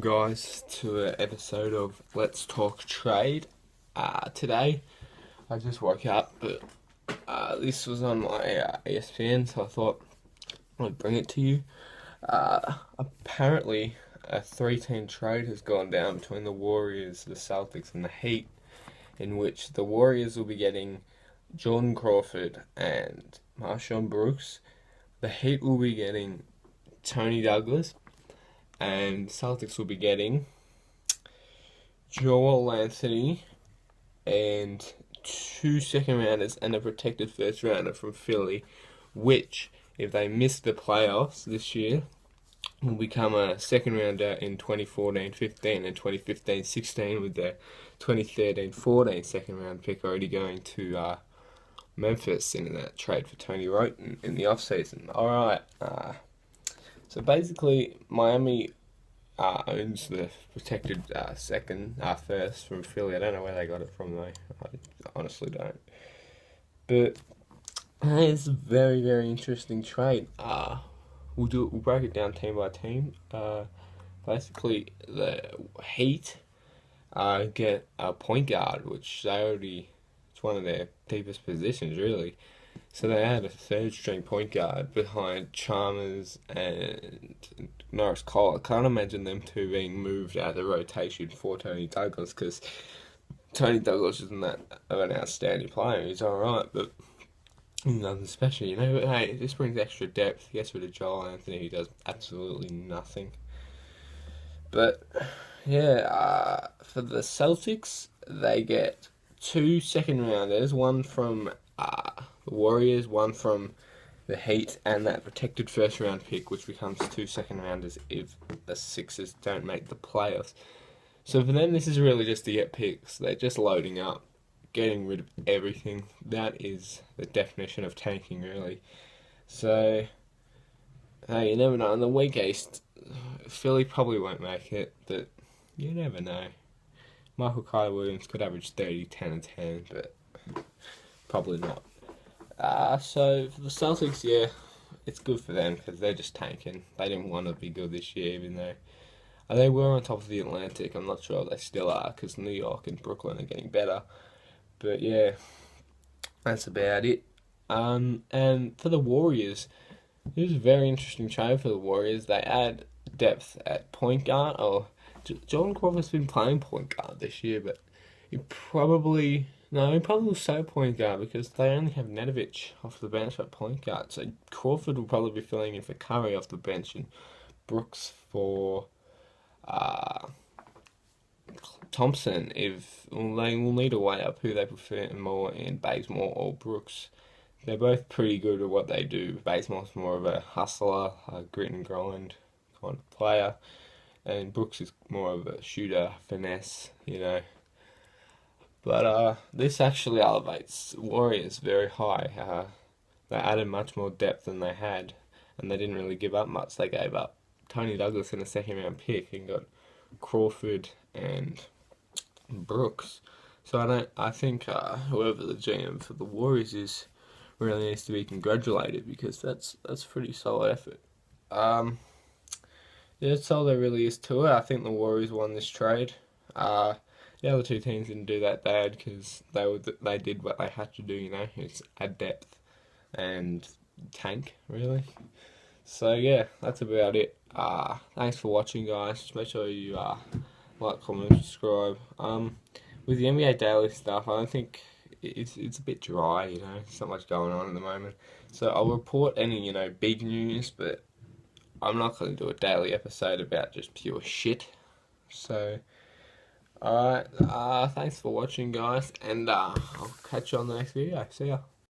Guys, to an episode of Let's Talk Trade. Today I just woke up, but this was on my ESPN, so I thought I'd bring it to you. Apparently a three-team trade has gone down between the Warriors, the Celtics and the Heat, in which the Warriors will be getting Jordan Crawford and Crawford-Douglas-Brooks. The Heat will be getting Tony Douglas, and Celtics will be getting Joel Anthony and 2 second rounders and a protected first rounder from Philly, which, if they miss the playoffs this year, will become a second rounder in 2014-15 and 2015-16, with their 2013-14 second round pick already going to Memphis in that trade for Tony Roten in the offseason. Alright, so basically, Miami owns the protected first from Philly. I don't know where they got it from though. I honestly don't. But it's a very, very interesting trade. We'll break it down team by team. Basically, the Heat get a point guard, which it's one of their deepest positions, really. So they had a third-string point guard behind Chalmers and Norris Cole. I can't imagine them two being moved out of the rotation for Tony Douglas, because Tony Douglas isn't that of an outstanding player. He's alright, but nothing special, you know. But hey, this brings extra depth. He gets rid of Joel Anthony, who does absolutely nothing. But yeah, for the Celtics, they get 2 second rounders, one from the Warriors, one from the Heat, and that protected first round pick, which becomes 2 second rounders if the Sixers don't make the playoffs. So for them, this is really just to get picks. They're just loading up, getting rid of everything. That is the definition of tanking, really. So, hey, you never know. In the weak East, Philly probably won't make it, but you never know. Michael Carter Williams could average 30, 10 and 10, but probably not. So for the Celtics, yeah, it's good for them because they're just tanking. They didn't want to be good this year, even though they were on top of the Atlantic. I'm not sure if they still are, because New York and Brooklyn are getting better. But yeah, that's about it. And for the Warriors, it was a very interesting trade for the Warriors. They add depth at point guard. Jordan Crawford's been playing point guard this year, but he probably will stay point guard because they only have Nedovic off the bench at point guard. So Crawford will probably be filling in for Curry off the bench, and Brooks for Thompson. They will need to weigh up who they prefer more in Bazemore or Brooks. They're both pretty good at what they do. Bazemore's more of a hustler, a grit and grind kind of player, and Brooks is more of a shooter, finesse, you know. But this actually elevates Warriors very high. They added much more depth than they had, and they didn't really give up much. They gave up Tony Douglas in a second round pick and got Crawford and Brooks. So I think whoever the GM for the Warriors is really needs to be congratulated, because that's pretty solid effort. Yeah, that's all there really is to it. I think the Warriors won this trade. The other two teams didn't do that bad because they did what they had to do, you know. It's add depth and tank, really. So yeah, that's about it. Thanks for watching, guys. Just make sure you like, comment, subscribe. With the NBA Daily stuff, I don't think it's a bit dry, you know. There's not much going on at the moment. So I'll report any, big news, but I'm not going to do a daily episode about just pure shit. So, alright, thanks for watching, guys, and I'll catch you on the next video. See ya.